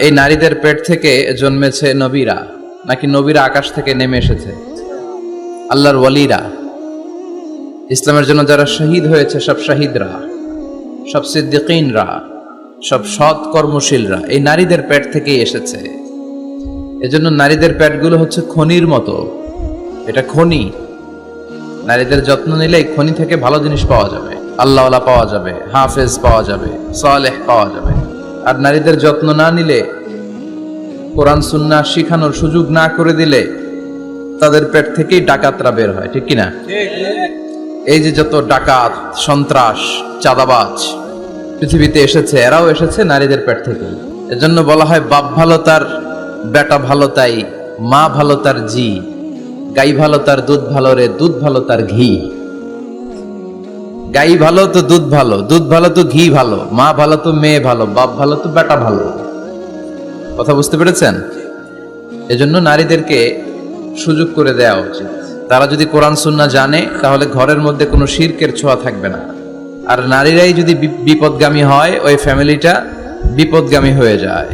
এই নারীদের পেট থেকে জন্মেছে নবীরা, নাকি নবীরা আকাশ থেকে নেমে এসেছে? আল্লাহর ওয়ালিরা, ইসলামের জন্য যারা শহীদ হয়েছে, সব শহীদরা, সব সিদ্দিকিনরা, সব সৎ কর্মশীলরা এই নারীদের পেট থেকেই এসেছে। এজন্য নারীদের পেটগুলো হচ্ছে খনির মতো। এটা খনি। নারীদের যত্ন নিলে এই খনি থেকে ভালো জিনিস পাওয়া যাবে, আল্লাহওয়ালা পাওয়া যাবে, হাফেজ পাওয়া যাবে, সালেহ পাওয়া যাবে। আর নারীদের যত্ন না নিলে, কোরআন সুন্নাহ শিখানোর সুযোগ না করে দিলে তাদের পেট থেকেই ডাকাতরা বের হয়, ঠিক কিনা? এই যে যত ডাকাত, সন্ত্রাস, চাঁদাবাজ পৃথিবীতে এসেছে, এরাও এসেছে নারীদের পেট থেকে। এজন্য বলা হয়, বাপ ভালো তার বেটা ভালো তাই, মা ভালো তার জি, গাই ভালো তার দুধ ভালো রে, দুধ ভালো তার ঘি। গাই ভালো তো দুধ ভালো, দুধ ভালো তো ঘি ভালো, মা ভালো তো মেয়ে ভালো, বাপ ভালো তো বেটা ভালো। কথা বুঝতে পেরেছেন? এজন্য নারীদেরকে সুযোগ করে দেওয়া উচিত। তারা যদি কোরআন সুন্নাহ জানে, তাহলে ঘরের মধ্যে কোনো শিরকের ছোঁয়া থাকবে না। আর নারীরাই যদি বিপদগামী হয়, ওই ফ্যামিলিটা বিপদগামী হয়ে যায়।